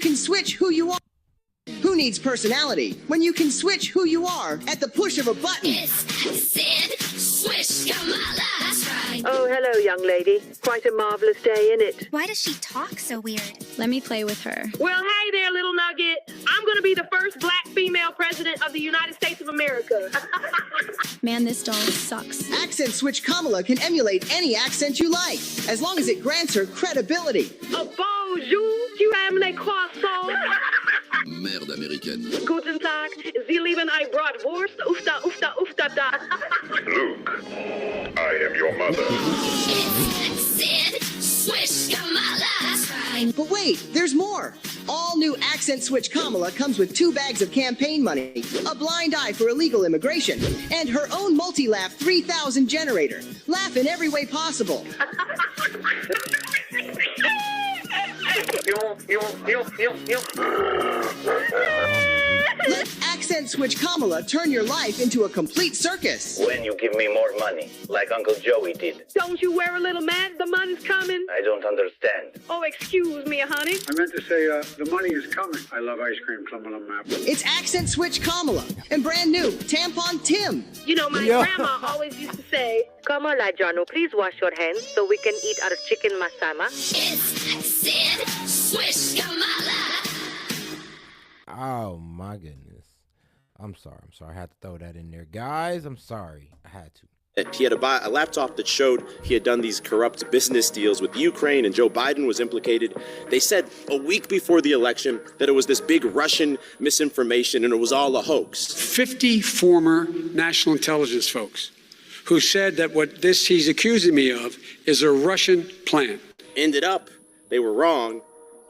can switch who you are. Who needs personality when you can switch who you are at the push of a button? S.E.T. Swish Kamala. That's right. Oh, hello, young lady. Quite a marvelous day, innit? Why does she talk so weird? Let me play with her. Well, hey there, little nugget. I'm going to be the first black female president of the United States of America. Man, this doll sucks. Accent Switch Kamala can emulate any accent you like, as long as it grants her credibility. Bonjour, tu aimes les croissants? Merde américaine. Guten Tag, Sie lieben ein Bratwurst? Ufta, ufta, ufta, da. Luke, I am your mother. S.E.T. Swish Kamala. That's right. But wait, there's more. All new Accent Switch Kamala comes with 2 bags of campaign money, a blind eye for illegal immigration, and her own multi-laugh 3000 generator. Laugh in every way possible. Let Accent Switch Kamala turn your life into a complete circus. When you give me more money, like Uncle Joey did. Don't you wear a little mad? The money's coming. I don't understand. Oh, excuse me, honey. I meant to say, the money is coming. I love ice cream, Plum and Apple. It's Accent Switch Kamala and brand new Tampon Tim. You know, my grandma always used to say, Kamala Janu, please wash your hands so we can eat our chicken masama. S.E.T. Swish Kamala. Oh my goodness. I'm sorry. I had to throw that in there. Guys, I'm sorry. I had to. He had to buy a laptop that showed he had done these corrupt business deals with Ukraine and Joe Biden was implicated. They said a week before the election that it was this big Russian misinformation and it was all a hoax. 50 former national intelligence folks who said that what he's accusing me of is a Russian plan. Ended up, they were wrong,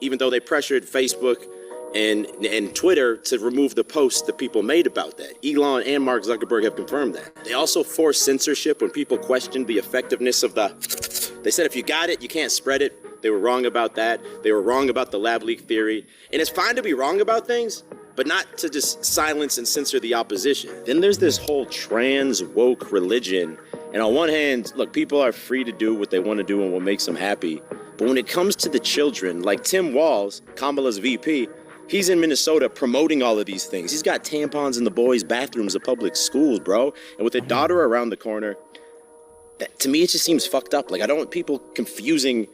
even though they pressured Facebook and Twitter to remove the posts that people made about that. Elon and Mark Zuckerberg have confirmed that. They also forced censorship when people questioned the effectiveness of they said if you got it, you can't spread it. They were wrong about that. They were wrong about the lab leak theory. And it's fine to be wrong about things, but not to just silence and censor the opposition. Then there's this whole trans woke religion. And on one hand, look, people are free to do what they want to do and what makes them happy. But when it comes to the children, like Tim Walz, Kamala's VP, he's in Minnesota promoting all of these things. He's got tampons in the boys' bathrooms of public schools, bro. And with a daughter around the corner, to me, it just seems fucked up. Like, I don't want people confusing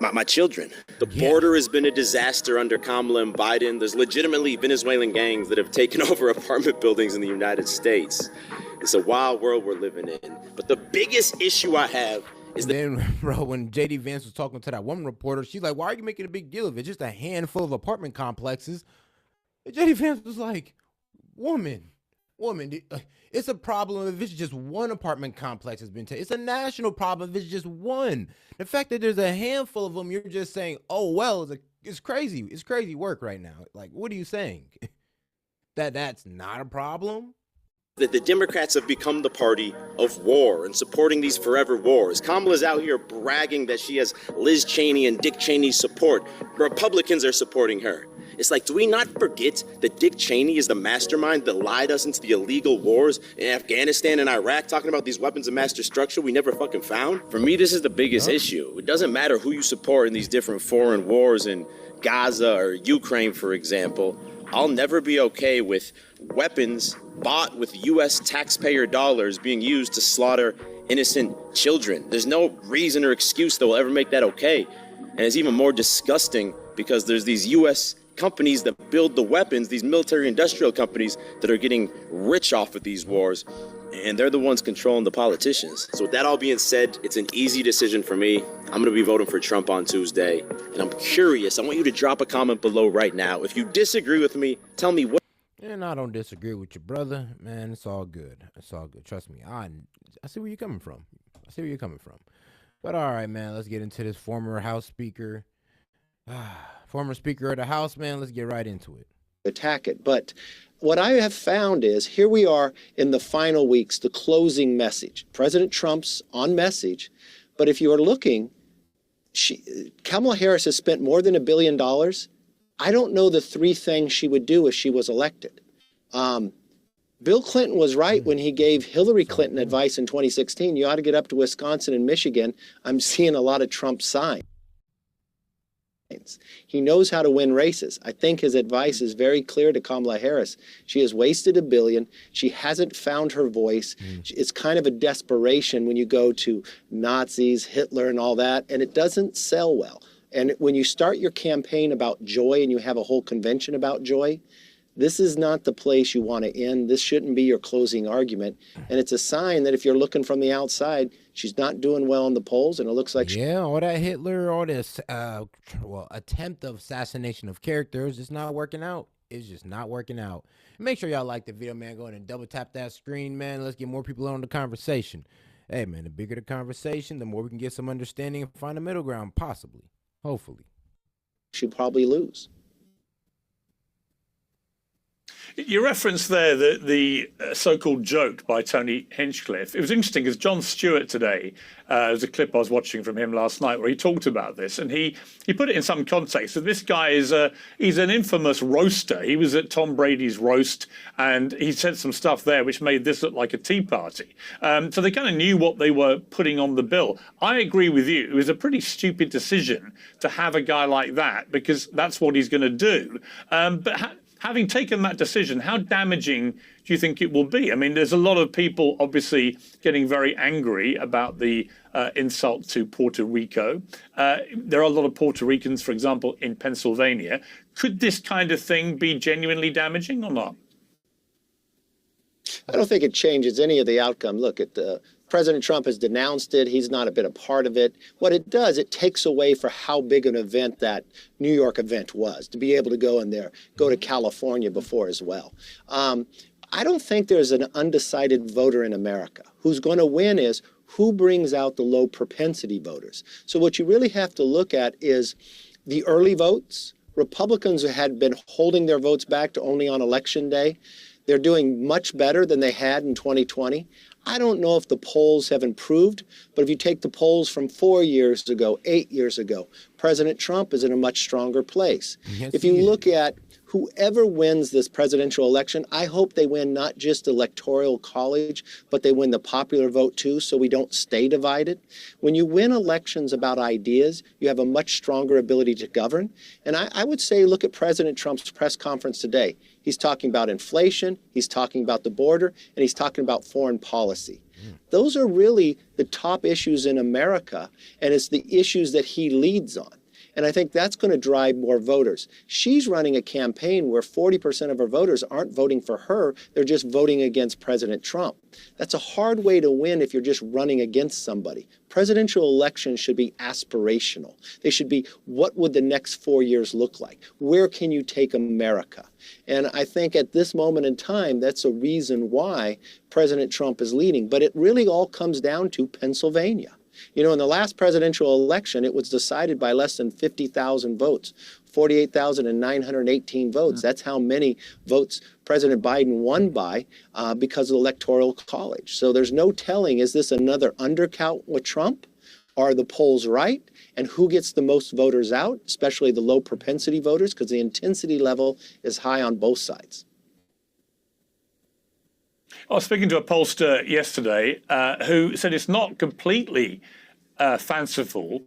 my children. The border has been a disaster under Kamala and Biden. There's legitimately Venezuelan gangs that have taken over apartment buildings in the United States. It's a wild world we're living in. But the biggest issue I have is that, then, bro, when J.D. Vance was talking to that one reporter, she's like, why are you making a big deal of it? Just a handful of apartment complexes. And J.D. Vance was like, woman, it's a problem if it's just one apartment complex has been taken. It's a national problem if it's just one. The fact that there's a handful of them, you're just saying, oh, well, it's crazy. It's crazy work right now. Like, what are you saying? That's not a problem? that the Democrats have become the party of war and supporting these forever wars. Kamala's out here bragging that she has Liz Cheney and Dick Cheney's support. Republicans are supporting her. It's like, do we not forget that Dick Cheney is the mastermind that lied us into the illegal wars in Afghanistan and Iraq, talking about these weapons of mass destruction we never fucking found? For me, this is the biggest issue. It doesn't matter who you support in these different foreign wars in Gaza or Ukraine, for example. I'll never be okay with weapons bought with U.S. taxpayer dollars being used to slaughter innocent children. There's no reason or excuse that will ever make that okay. And it's even more disgusting because there's these U.S. companies that build the weapons, these military industrial companies that are getting rich off of these wars, and they're the ones controlling the politicians. So with that all being said, it's an easy decision for me. I'm going to be voting for Trump on Tuesday, and I'm curious. I want you to drop a comment below right now. If you disagree with me, tell me what. And I don't disagree with you, brother. Man, it's all good. It's all good. Trust me. I see where you're coming from. I see where you're coming from. But all right, man, let's get into this former House Speaker. Former Speaker of the House, man. Let's get right into it. Attack it. But what I have found is here we are in the final weeks, the closing message. President Trump's on message. But if you are looking, Kamala Harris has spent more than $1 billion. I don't know the three things she would do if she was elected. Bill Clinton was right when he gave Hillary Clinton advice in 2016. You ought to get up to Wisconsin and Michigan. I'm seeing a lot of Trump signs. He knows how to win races. I think his advice is very clear to Kamala Harris. She has wasted $1 billion. She hasn't found her voice. It's kind of a desperation when you go to Nazis, Hitler, and all that, and it doesn't sell well. And when you start your campaign about joy and you have a whole convention about joy, this is not the place you want to end. This shouldn't be your closing argument. And it's a sign that if you're looking from the outside, she's not doing well in the polls, and it looks like all that Hitler, all this attempt of assassination of characters is not working out. It's just not working out. Make sure y'all like the video, man. Go ahead and double tap that screen, man. Let's get more people on the conversation. Hey, man, the bigger the conversation, the more we can get some understanding and find a middle ground, possibly, hopefully. she'll probably lose. You referenced there the so-called joke by Tony Hinchcliffe. It was interesting because Jon Stewart today, there's a clip I was watching from him last night where he talked about this, and he put it in some context. So this guy he's an infamous roaster. He was at Tom Brady's roast, and he said some stuff there which made this look like a tea party. So they kind of knew what they were putting on the bill. I agree with you. It was a pretty stupid decision to have a guy like that because that's what he's going to do. But having taken that decision, how damaging do you think it will be? I mean, there's a lot of people obviously getting very angry about the insult to Puerto Rico. There are a lot of Puerto Ricans, for example, in Pennsylvania. Could this kind of thing be genuinely damaging or not? I don't think it changes any of the outcome. Look, President Trump has denounced it. He's not been a part of it. What it does, it takes away for how big an event that New York event was, to be able to go in there, go to California before as well. I don't think there's an undecided voter in America. Who's going to win is who brings out the low propensity voters. So what you really have to look at is the early votes. Republicans had been holding their votes back to only on Election Day. They're doing much better than they had in 2020. I don't know if the polls have improved, but if you take the polls from 4 years ago, 8 years ago, President Trump is in a much stronger place. Yes, if you look at whoever wins this presidential election, I hope they win not just electoral college, but they win the popular vote too, so we don't stay divided. When you win elections about ideas, you have a much stronger ability to govern. And I would say, look at President Trump's press conference today. He's talking about inflation, he's talking about the border, and he's talking about foreign policy. Those are really the top issues in America, and it's the issues that he leads on. And I think that's going to drive more voters. She's running a campaign where 40% of her voters aren't voting for her, they're just voting against President Trump. That's a hard way to win if you're just running against somebody. Presidential elections should be aspirational. They should be, what would the next 4 years look like? Where can you take America? And I think at this moment in time, that's a reason why President Trump is leading. But it really all comes down to Pennsylvania. You know, in the last presidential election, it was decided by less than 50,000 votes, 48,918 votes. That's how many votes President Biden won by because of the Electoral College. So there's no telling, is this another undercount with Trump? Are the polls right? And who gets the most voters out, especially the low propensity voters, because the intensity level is high on both sides. I was speaking to a pollster yesterday who said it's not completely fanciful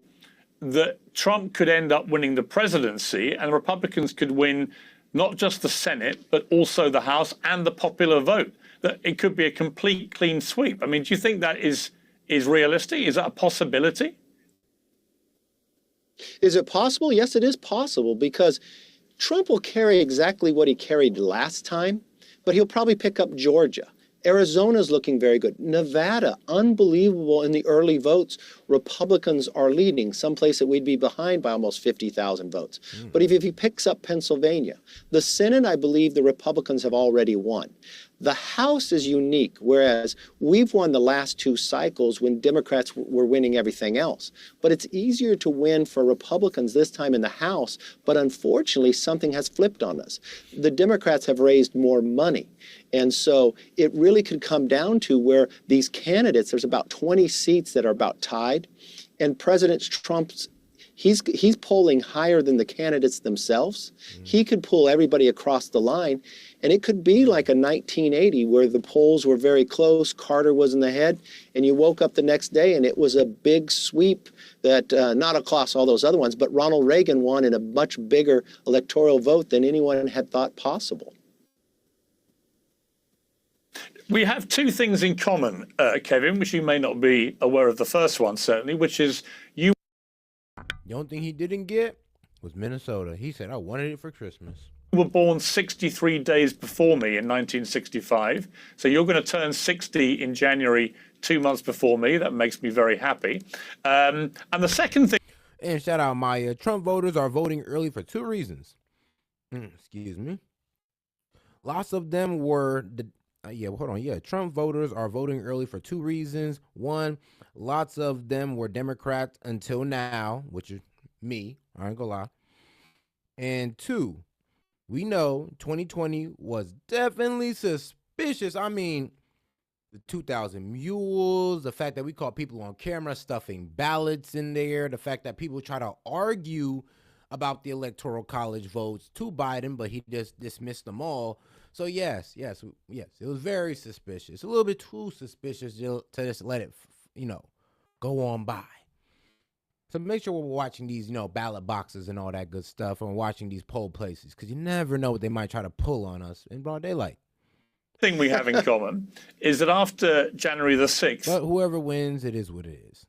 that Trump could end up winning the presidency and Republicans could win not just the Senate, but also the House and the popular vote, that it could be a complete clean sweep. I mean, do you think that is realistic? Is that a possibility? Is it possible? Yes, it is possible, because Trump will carry exactly what he carried last time, but he'll probably pick up Georgia. Arizona's looking very good. Nevada, unbelievable in the early votes. Republicans are leading, someplace that we'd be behind by almost 50,000 votes. But if he picks up Pennsylvania, the Senate, I believe the Republicans have already won. The House is unique, whereas we've won the last two cycles when Democrats were winning everything else. But it's easier to win for Republicans this time in the House, but unfortunately something has flipped on us. The Democrats have raised more money. And so it really could come down to where these candidates, there's about 20 seats that are about tied, and President Trump's He's polling higher than the candidates themselves. He could pull everybody across the line, and it could be like a 1980 where the polls were very close, Carter was in the head, and you woke up the next day and it was a big sweep that, not across all those other ones, but Ronald Reagan won in a much bigger electoral vote than anyone had thought possible. We have two things in common, Kevin, which you may not be aware of the first one, certainly, which is you. The only thing he didn't get was Minnesota. He said, I wanted it for Christmas. You were born 63 days before me in 1965. So you're going to turn 60 in January, 2 months before me. That makes me very happy. And the second thing. And shout out Maya. Trump voters are voting early for two reasons. Excuse me. Lots of them were Trump voters are voting early for two reasons. One, lots of them were Democrats until now, which is me. I ain't gonna lie. And two, we know 2020 was definitely suspicious. I mean, the 2,000 mules, the fact that we caught people on camera stuffing ballots in there, the fact that people try to argue about the Electoral College votes to Biden, but he just dismissed them all. So yes, it was very suspicious. A little bit too suspicious to just let it, go on by. So make sure we're watching these, ballot boxes and all that good stuff, and watching these poll places, because you never know what they might try to pull on us in broad daylight. Thing we have in common is that after January the 6th, but whoever wins, it is what it is.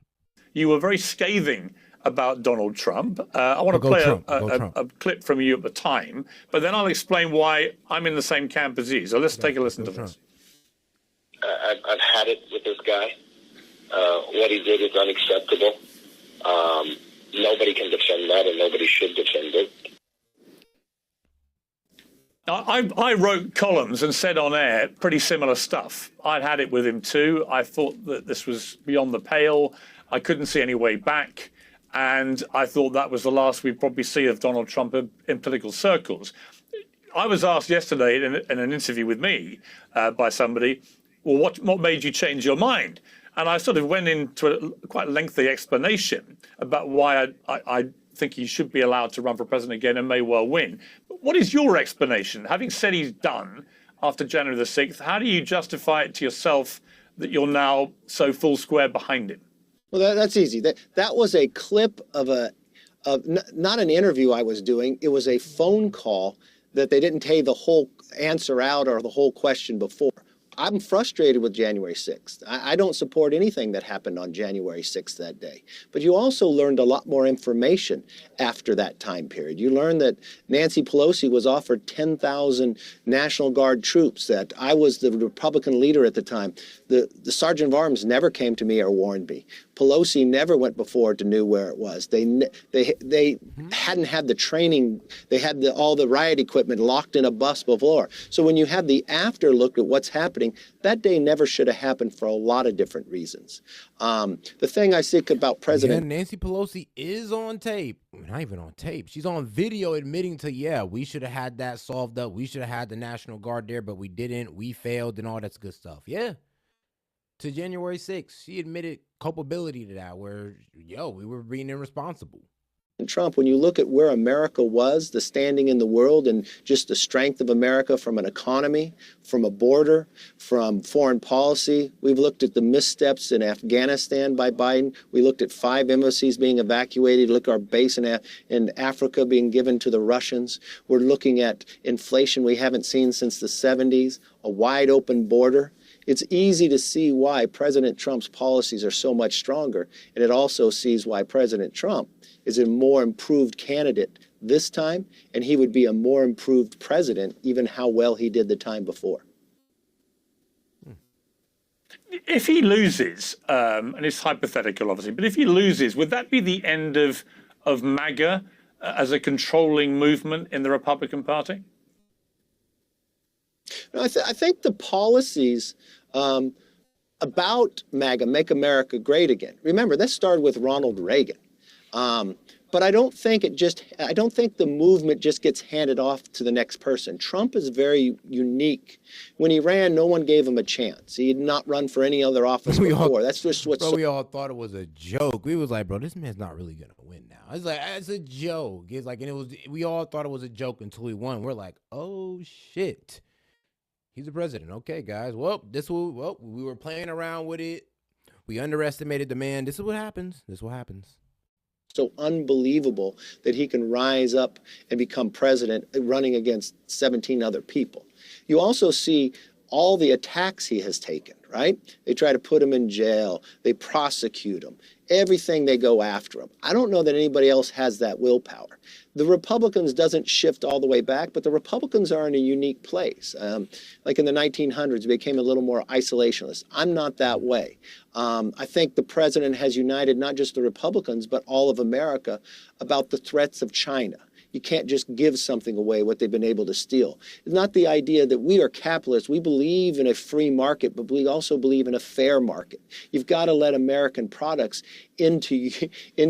You were very scathing about Donald Trump. I want to play a clip from you at the time, but then I'll explain why I'm in the same camp as you. So let's take a listen to this. I've had it with this guy. What he did is unacceptable. Nobody can defend that, and nobody should defend it. I wrote columns and said on air pretty similar stuff. I'd had it with him too. I thought that this was beyond the pale. I couldn't see any way back. And I thought that was the last we'd probably see of Donald Trump in political circles. I was asked yesterday in an interview with me by somebody, well, what made you change your mind? And I sort of went into a quite lengthy explanation about why I think he should be allowed to run for president again and may well win. But what is your explanation? Having said he's done after January the 6th, how do you justify it to yourself that you're now so full square behind him? Well, that's easy. That was a clip of not an interview I was doing. It was a phone call that they didn't take the whole answer out or the whole question before. I'm frustrated with January 6th. I don't support anything that happened on January 6th that day. But you also learned a lot more information after that time period. You learned that Nancy Pelosi was offered 10,000 National Guard troops, that I was the Republican leader at the time. The Sergeant of Arms never came to me or warned me. Pelosi never went before to know where it was. They hadn't had the training. They had all the riot equipment locked in a bus before. So when you have the after look at what's happening, that day never should have happened for a lot of different reasons. The thing I think about President Nancy Pelosi is on tape. Not even on tape. She's on video admitting to, we should have had that solved up. We should have had the National Guard there, but we didn't. We failed and all that good stuff. Yeah. To January 6th, she admitted culpability to that, where, we were being irresponsible. Trump, when you look at where America was, the standing in the world, and just the strength of America from an economy, from a border, from foreign policy. We've looked at the missteps in Afghanistan by Biden. We looked at 5 embassies being evacuated. Look at our base in Africa being given to the Russians. We're looking at inflation we haven't seen since the 70s, a wide open border. It's easy to see why President Trump's policies are so much stronger, and it also sees why President Trump is a more improved candidate this time, and he would be a more improved president, even how well he did the time before. If he loses, and it's hypothetical, obviously, but if he loses, would that be the end of MAGA as a controlling movement in the Republican Party? No, I think the policies about MAGA, Make America Great Again. Remember, that started with Ronald Reagan. But I don't think the movement just gets handed off to the next person. Trump is very unique. When he ran, no one gave him a chance. He had not run for any other office before. That's just what's. We all thought it was a joke. We was like, bro, this man's not really gonna win now. It's like, it's a joke. It's like, and we all thought it was a joke until he won. We're like, oh shit, he's the president. Okay, guys. Well, we were playing around with it. We underestimated the man. This is what happens. So unbelievable that he can rise up and become president running against 17 other people. You also see all the attacks he has taken, right? They try to put him in jail. They prosecute him. Everything they go after him. I don't know that anybody else has that willpower. The Republicans doesn't shift all the way back, but the Republicans are in a unique place. Like in the 1900s, they became a little more isolationist. I'm not that way. I think the president has united not just the Republicans, but all of America about the threats of China. You can't just give something away, what they've been able to steal. It's not the idea that we are capitalists. We believe in a free market, but we also believe in a fair market. You've got to let American products into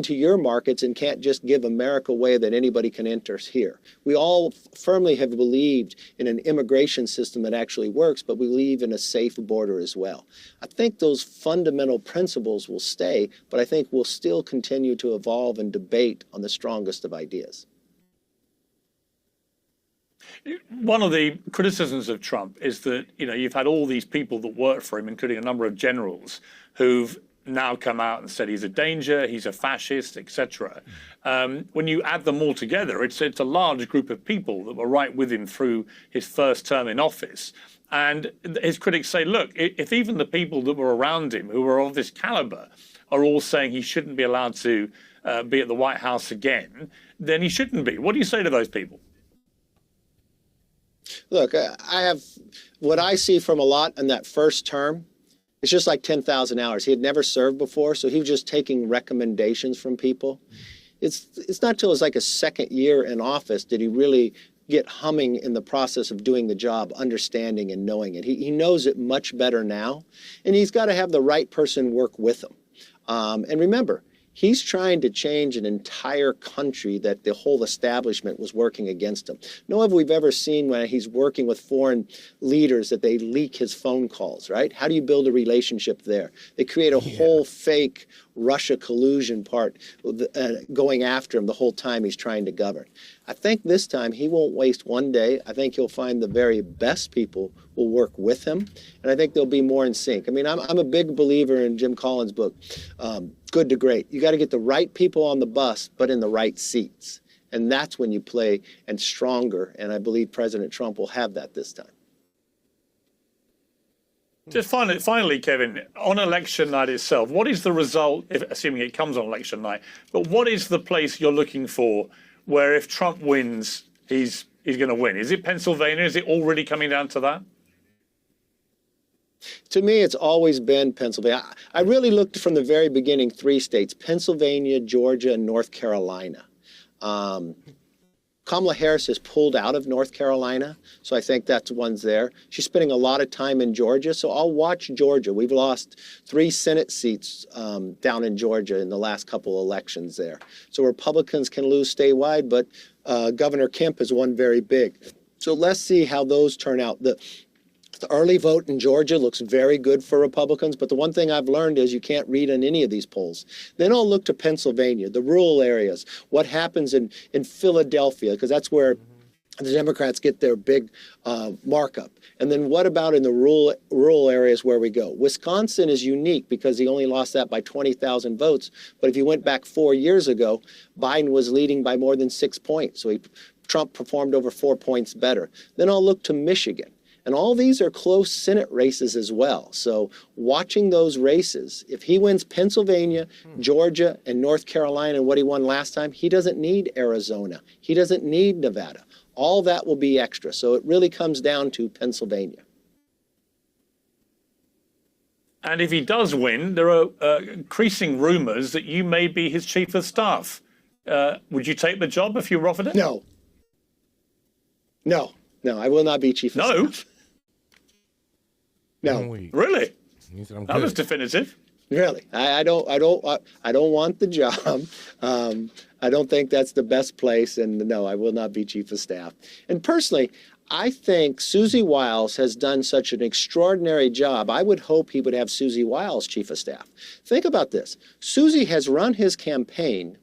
your markets and can't just give America away that anybody can enter here. We all firmly have believed in an immigration system that actually works, but we believe in a safe border as well. I think those fundamental principles will stay, but I think we'll still continue to evolve and debate on the strongest of ideas. One of the criticisms of Trump is that, you've had all these people that work for him, including a number of generals, who've now come out and said he's a danger, he's a fascist, etc. When you add them all together, it's a large group of people that were right with him through his first term in office. And his critics say, look, if even the people that were around him, who were of this caliber, are all saying he shouldn't be allowed to be at the White House again, then he shouldn't be. What do you say to those people? Look, I have what I see from a lot in that first term. It's just like 10,000 hours. He had never served before, so he was just taking recommendations from people. It's not till his like a second year in office did he really get humming in the process of doing the job, understanding and knowing it. He knows it much better now, and he's got to have the right person work with him. And remember, he's trying to change an entire country that the whole establishment was working against him. No have we've ever seen when he's working with foreign leaders that they leak his phone calls, right? How do you build a relationship there? They create a whole fake Russia collusion part going after him the whole time he's trying to govern. I think this time he won't waste one day. I think he'll find the very best people will work with him, and I think they'll be more in sync. I mean, I'm a big believer in Jim Collins' book, Good to Great. You got to get the right people on the bus, but in the right seats. And that's when you play and stronger, and I believe President Trump will have that this time. Just finally, Kevin, on election night itself, what is the result, assuming it comes on election night, but what is the place you're looking for where if Trump wins, he's going to win? Is it Pennsylvania? Is it already coming down to that? To me, it's always been Pennsylvania. I really looked from the very beginning, 3 states, Pennsylvania, Georgia, and North Carolina. Kamala Harris has pulled out of North Carolina, so I think that's one's there. She's spending a lot of time in Georgia, so I'll watch Georgia. We've lost 3 Senate seats down in Georgia in the last couple elections there. So Republicans can lose statewide, but Governor Kemp has won very big. So let's see how those turn out. The early vote in Georgia looks very good for Republicans, but the one thing I've learned is you can't read in any of these polls. Then I'll look to Pennsylvania, the rural areas, what happens in Philadelphia, because that's where the Democrats get their big markup. And then what about in the rural areas where we go? Wisconsin is unique because he only lost that by 20,000 votes. But if you went back 4 years ago, Biden was leading by more than 6 points. So Trump performed over 4 points better. Then I'll look to Michigan. And all these are close Senate races as well. So watching those races, if he wins Pennsylvania, Georgia, and North Carolina, and what he won last time, he doesn't need Arizona. He doesn't need Nevada. All that will be extra. So it really comes down to Pennsylvania. And if he does win, there are increasing rumors that you may be his chief of staff. Would you take the job if you were offered it? No. No, I will not be chief of staff. No. Really? That was definitive. Really, I don't want the job. I don't think that's the best place, and no, I will not be chief of staff. And personally, I think Susie Wiles has done such an extraordinary job. I would hope he would have Susie Wiles chief of staff. Think about this. Susie has run his campaign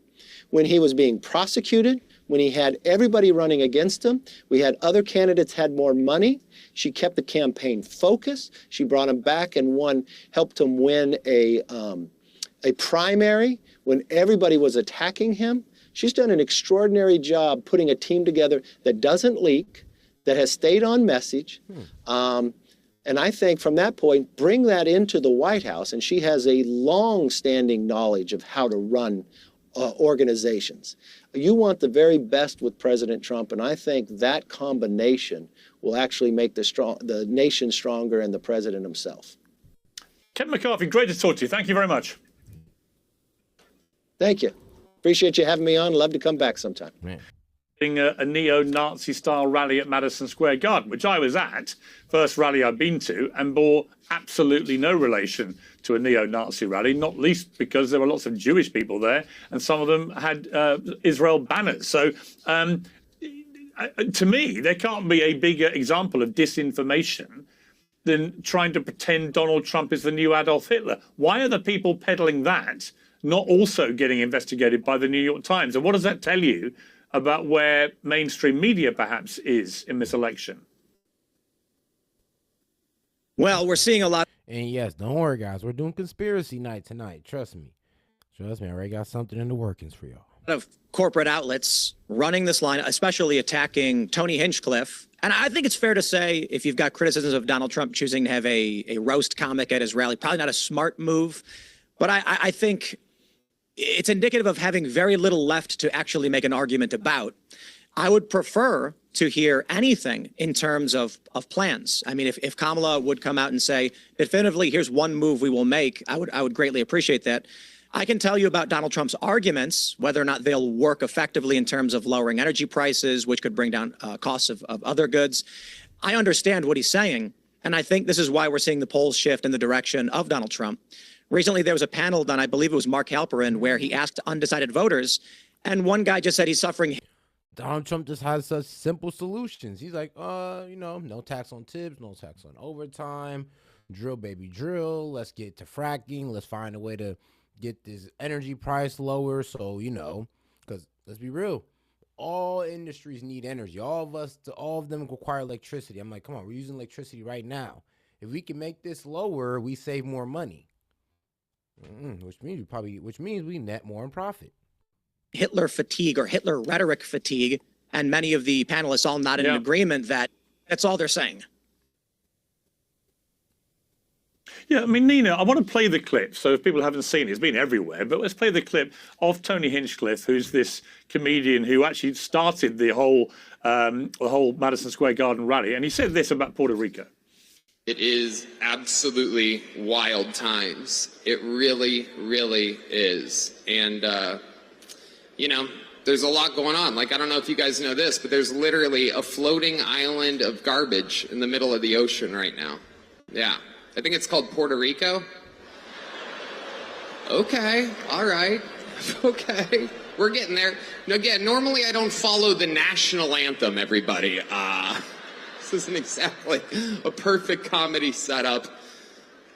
when he was being prosecuted, when he had everybody running against him. We had other candidates had more money. She kept the campaign focused. She brought him back and helped him win a primary when everybody was attacking him. She's done an extraordinary job putting a team together that doesn't leak, that has stayed on message. And I think from that point, bring that into the White House, and she has a long-standing knowledge of how to run organizations. You want the very best with President Trump, and I think that combination will actually make the nation stronger and the president himself. Kevin McCarthy, great to talk to you. Thank you very much. Thank you. Appreciate you having me on. Love to come back sometime. A neo-Nazi style rally at Madison Square Garden, which I was at, first rally I've been to, and bore absolutely no relation to a neo-Nazi rally, not least because there were lots of Jewish people there, and some of them had Israel banners. So to me, there can't be a bigger example of disinformation than trying to pretend Donald Trump is the new Adolf Hitler. Why are the people peddling that not also getting investigated by the New York Times? And what does that tell you about where mainstream media perhaps is in this election? Well, we're seeing a lot. And yes, don't worry, guys. We're doing conspiracy night tonight. Trust me. Trust me. I already got something in the workings for y'all. Of corporate outlets running this line, especially attacking Tony Hinchcliffe. And I think it's fair to say, if you've got criticisms of Donald Trump choosing to have a roast comic at his rally, probably not a smart move. But I think it's indicative of having very little left to actually make an argument about. I would prefer to hear anything in terms of plans. I mean, if Kamala would come out and say, definitively, here's one move we will make, I would greatly appreciate that. I can tell you about Donald Trump's arguments, whether or not they'll work effectively in terms of lowering energy prices, which could bring down costs of other goods. I understand what he's saying, and I think this is why we're seeing the polls shift in the direction of Donald Trump. Recently, there was a panel done, I believe it was Mark Halperin, where he asked undecided voters, and one guy just said he's suffering. Donald Trump just has such simple solutions. He's like, no tax on tips, no tax on overtime, drill, baby, drill. Let's get to fracking. Let's find a way to get this energy price lower. So, because let's be real, all industries need energy. All of them require electricity. I'm like, come on, we're using electricity right now. If we can make this lower, we save more money. Which means we net more in profit. Hitler fatigue or Hitler rhetoric fatigue, and many of the panelists all nodded in agreement that that's all they're saying. Yeah, I mean, Nina, I want to play the clip. So if people haven't seen it, it's been everywhere, but let's play the clip of Tony Hinchcliffe, who's this comedian who actually started the whole Madison Square Garden rally. And he said this about Puerto Rico. It is absolutely wild times. It really, really is. And, there's a lot going on. Like, I don't know if you guys know this, but there's literally a floating island of garbage in the middle of the ocean right now. Yeah. I think it's called Puerto Rico. Okay. All right. Okay. We're getting there. Now, again, normally I don't follow the national anthem, everybody. This isn't exactly a perfect comedy setup.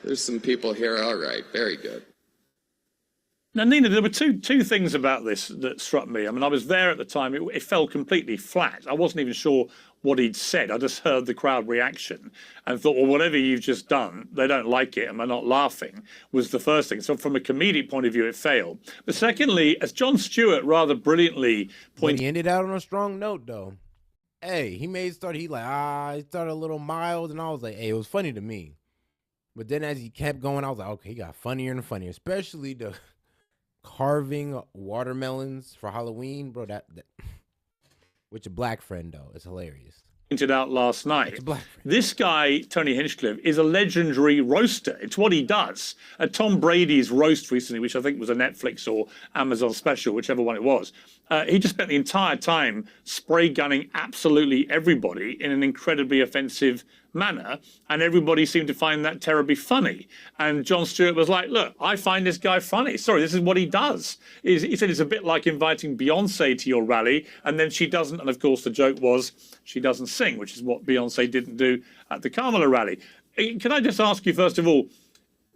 There's some people here. All right. Very good. Now, Nina, there were two things about this that struck me. I mean, I was there at the time. It fell completely flat. I wasn't even sure what he'd said. I just heard the crowd reaction and thought, well, whatever you've just done, they don't like it and they're not laughing, was the first thing. So from a comedic point of view, it failed. But secondly, as Jon Stewart rather brilliantly pointed... He ended out on a strong note, though. Hey, he started a little mild, and I was like, hey, it was funny to me. But then as he kept going, I was like, okay, he got funnier and funnier, especially the carving watermelons for Halloween, bro. That with your black friend, though, it's hilarious. Pointed out last night, this guy, Tony Hinchcliffe, is a legendary roaster. It's what he does. At Tom Brady's roast recently, which I think was a Netflix or Amazon special, whichever one it was, he just spent the entire time spray gunning absolutely everybody in an incredibly offensive manner, and everybody seemed to find that terribly funny. And Jon Stewart was like, look, I find this guy funny. Sorry, this is what he does. He said it's a bit like inviting Beyonce to your rally, and then she doesn't. And of course, the joke was she doesn't sing, which is what Beyonce didn't do at the Kamala rally. Can I just ask you, first of all,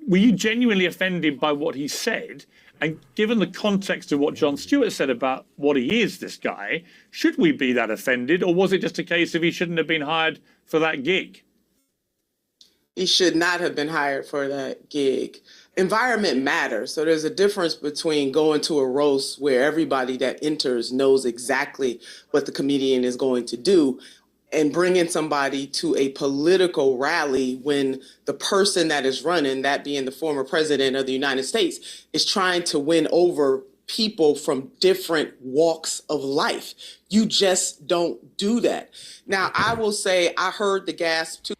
were you genuinely offended by what he said? And given the context of what Jon Stewart said about what he is, this guy, should we be that offended? Or was it just a case of he shouldn't have been hired for that gig? He should not have been hired for that gig. Environment matters. So there's a difference between going to a roast where everybody that enters knows exactly what the comedian is going to do and bringing somebody to a political rally when the person that is running, that being the former president of the United States, is trying to win over people from different walks of life. You just don't do that. Now, I will say I heard the gasp too.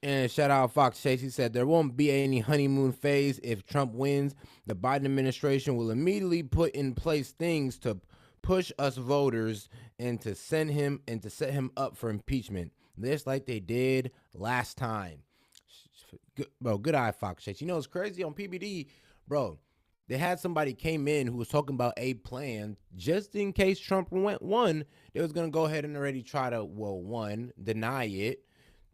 And shout out Fox Chase. He said there won't be any honeymoon phase if Trump wins. The Biden administration will immediately put in place things to push us voters and to send him and to set him up for impeachment, just like they did last time. Bro, good eye, Fox Chase. You know, it's crazy on PBD, bro. They had somebody came in who was talking about a plan just in case Trump won. They was gonna go ahead and already try to, well, one, deny it,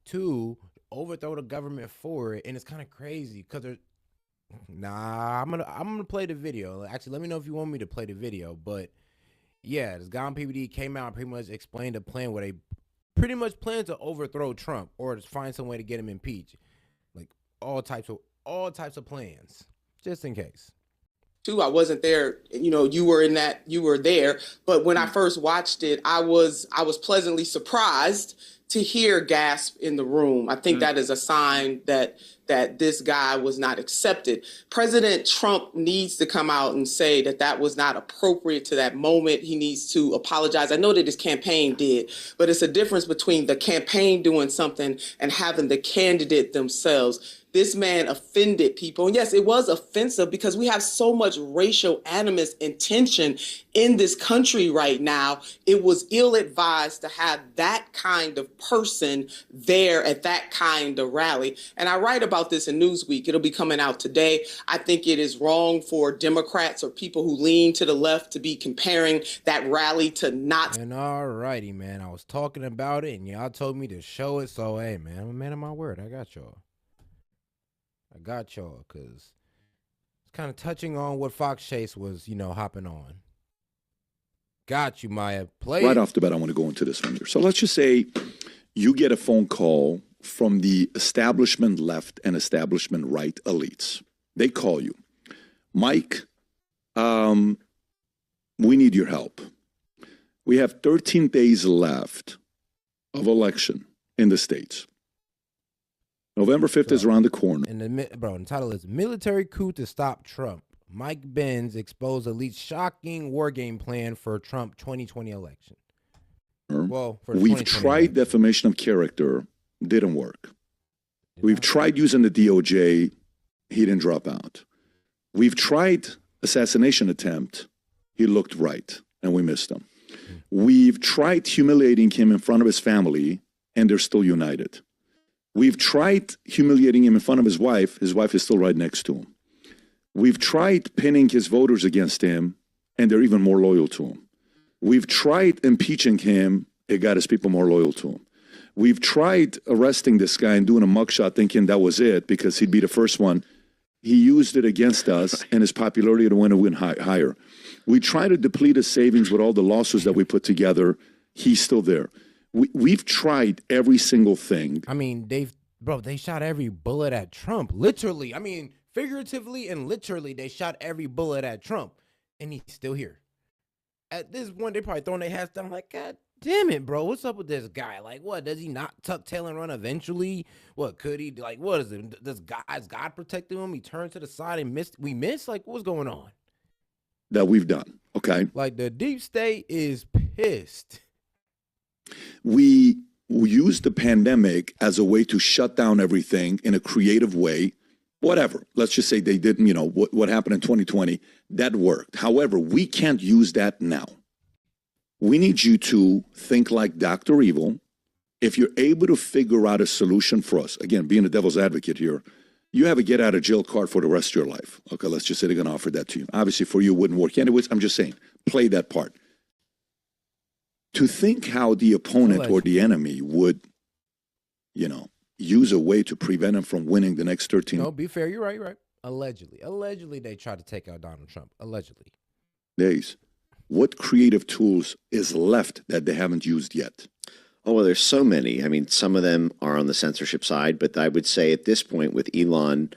two, overthrow the government for it. And it's kind of crazy because there's I'm gonna play the video. Actually, let me know if you want me to play the video. But yeah, this guy on PBD came out and pretty much explained a plan where they pretty much plan to overthrow Trump or to find some way to get him impeached. Like all types of plans, just in case. Too, I wasn't there. You know, you were there. But when I first watched it, I was pleasantly surprised to hear gasp in the room. I think that is a sign that this guy was not accepted. President Trump needs to come out and say that was not appropriate to that moment. He needs to apologize. I know that his campaign did, but it's a difference between the campaign doing something and having the candidate themselves. This man offended people. And yes, it was offensive because we have so much racial animus and tension in this country right now. It was ill-advised to have that kind of person there at that kind of rally. And I write about this in Newsweek. It'll be coming out today. I think it is wrong for Democrats or people who lean to the left to be comparing that rally to Nazis. And all righty, man. I was talking about it and y'all told me to show it. So, hey, man, I'm a man of my word. I got y'all. Because it's kind of touching on what Fox Chase was, hopping on. Got you, Maya. Play right off the bat, I want to go into this one here. So let's just say you get a phone call from the establishment left and establishment right elites. They call you. Mike, we need your help. We have 13 days left of election in the States. November 5th is around the corner. And the title is Military Coup to Stop Trump. Mike Benz exposed elite's shocking war game plan for Trump 2020 election. Well, for we've tried defamation of character, didn't work. We've tried using the DOJ, he didn't drop out. We've tried assassination attempt, he looked right, and we missed him. We've tried humiliating him in front of his family, and they're still united. We've tried humiliating him in front of his wife is still right next to him. We've tried pinning his voters against him, and they're even more loyal to him. We've tried impeaching him, it got his people more loyal to him. We've tried arresting this guy and doing a mugshot thinking that was it because he'd be the first one. He used it against us, and his popularity to win higher. We try to deplete his savings with all the lawsuits that we put together. He's still there. We've tried every single thing. I mean, they shot every bullet at Trump. Literally. I mean, figuratively and literally, they shot every bullet at Trump. And he's still here. At this point, they probably throwing their hats down like, God damn it, bro. What's up with this guy? Like, what? Does he not tuck tail and run eventually? What could he? Like, what is it? Is God protecting him? He turned to the side and missed. We missed? Like, what's going on? That we've done, okay? Like, the deep state is pissed. We used the pandemic as a way to shut down everything in a creative way. Whatever. Let's just say they didn't, what happened in 2020, that worked. However, we can't use that now. We need you to think like Dr. Evil. If you're able to figure out a solution for us, again, being a devil's advocate here, you have a get out of jail card for the rest of your life. Okay, let's just say they're going to offer that to you. Obviously, for you, it wouldn't work. Anyways, I'm just saying, play that part. To think how the opponent or the enemy would, use a way to prevent him from winning the next 13 No, be fair. You're right. You're right. Allegedly, they tried to take out Donald Trump. Allegedly. days. What creative tools is left that they haven't used yet? Oh, well, there's so many. I mean, some of them are on the censorship side, but I would say at this point, with Elon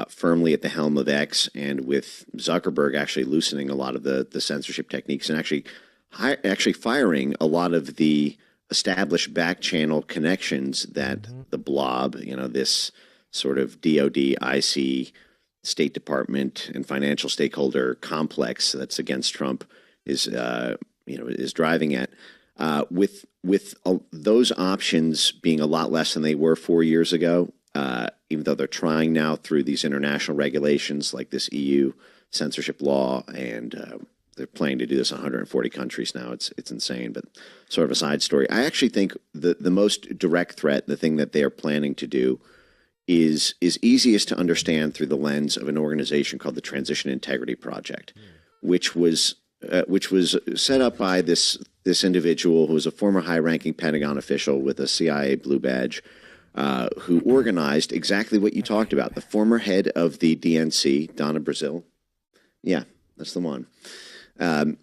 firmly at the helm of X and with Zuckerberg actually loosening a lot of the censorship techniques and actually firing a lot of the established back channel connections that the blob, this sort of DOD, IC, State Department, and financial stakeholder complex that's against Trump is driving at. With those options being a lot less than they were 4 years ago, even though they're trying now through these international regulations like this EU censorship law, and they're planning to do this in 140 countries now. It's insane, but sort of a side story. I actually think the most direct threat, the thing that they are planning to do, is easiest to understand through the lens of an organization called the Transition Integrity Project, which was set up by this individual who was a former high-ranking Pentagon official with a CIA blue badge, who organized exactly what you talked about. The former head of the DNC, Donna Brazile. Yeah, that's the one. And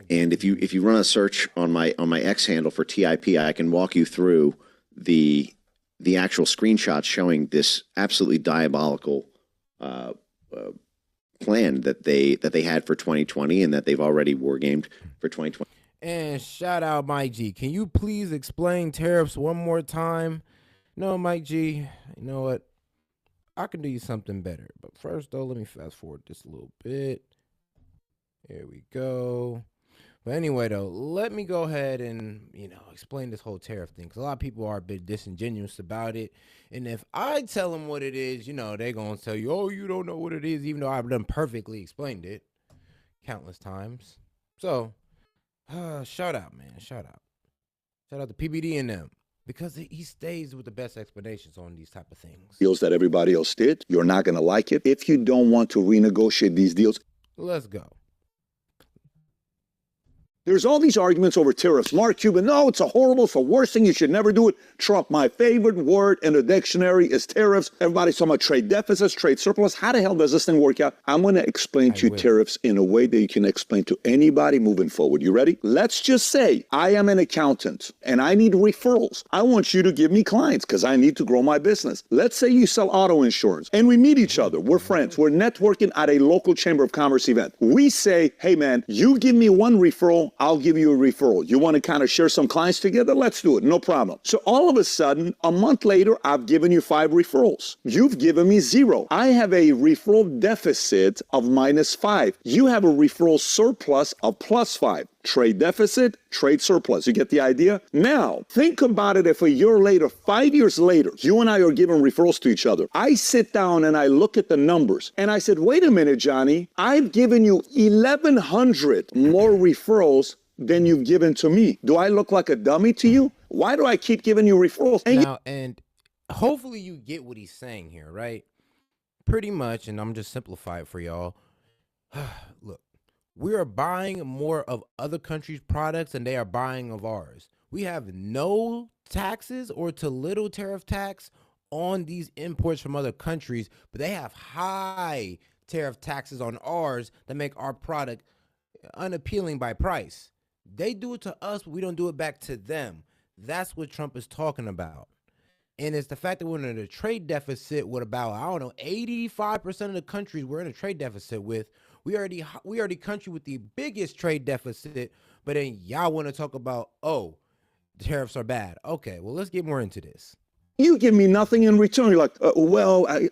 if you run a search on my X handle for TIP, I can walk you through the actual screenshots showing this absolutely diabolical plan that they had for 2020 and that they've already wargamed for 2020. And shout out Mike G. Can you please explain tariffs one more time? No, Mike G, you know what? I can do you something better. But first, though, let me fast forward this a little bit. Here we go. But anyway, though, let me go ahead and, explain this whole tariff thing. Because a lot of people are a bit disingenuous about it. And if I tell them what it is, they're going to tell you, oh, you don't know what it is, even though I've done perfectly explained it countless times. So, shout out, man. Shout out. Shout out to PBD and them. Because he stays with the best explanations on these type of things. Deals that everybody else did. You're not going to like it. If you don't want to renegotiate these deals. Let's go. There's all these arguments over tariffs. Mark Cuban, no, it's it's the worst thing. You should never do it. Trump, my favorite word in the dictionary is tariffs. Everybody's talking about trade deficits, trade surplus. How the hell does this thing work out? I'm going to explain to you tariffs in a way that you can explain to anybody moving forward. You ready? Let's just say I am an accountant and I need referrals. I want you to give me clients because I need to grow my business. Let's say you sell auto insurance and we meet each other. We're friends. We're networking at a local Chamber of Commerce event. We say, hey, man, you give me one referral. I'll give you a referral. You want to kind of share some clients together? Let's do it. No problem. So all of a sudden, a month later, I've given you 5 referrals. You've given me 0. I have a referral deficit of -5. You have a referral surplus of +5. Trade deficit, trade surplus. You get the idea? Now, think about it if a year later, 5 years later, you and I are giving referrals to each other. I sit down and I look at the numbers and I said, wait a minute, Johnny, I've given you 1,100 more referrals than you've given to me. Do I look like a dummy to you? Why do I keep giving you referrals? And hopefully you get what he's saying here, right? Pretty much, and I'm just simplifying it for y'all. Look. We are buying more of other countries' products and they are buying of ours. We have no taxes or to little tariff tax on these imports from other countries, but they have high tariff taxes on ours that make our product unappealing by price. They do it to us, but we don't do it back to them. That's what Trump is talking about. And it's the fact that we're in a trade deficit with about, 85% of the countries we're in a trade deficit with. We are the country with the biggest trade deficit, but then y'all want to talk about, tariffs are bad. Okay, well, let's get more into this. You give me nothing in return. You're like,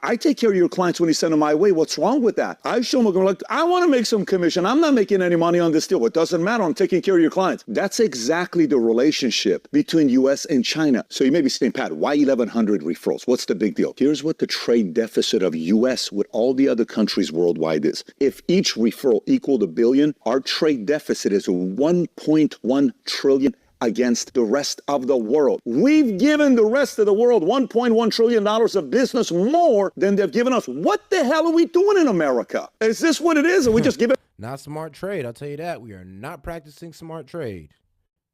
I take care of your clients when you send them my way. What's wrong with that? I show them, like, I want to make some commission. I'm not making any money on this deal. It doesn't matter. I'm taking care of your clients. That's exactly the relationship between U.S. and China. So you may be saying, Pat, why 1,100 referrals? What's the big deal? Here's what the trade deficit of U.S. with all the other countries worldwide is. If each referral equaled $1 billion, our trade deficit is 1.1 trillion against the rest of the world. We've given the rest of the world $1.1 trillion of business more than they've given us. What the hell are we doing in America? Is this what it is? Or we just give it? Not smart trade, I'll tell you that. We are not practicing smart trade.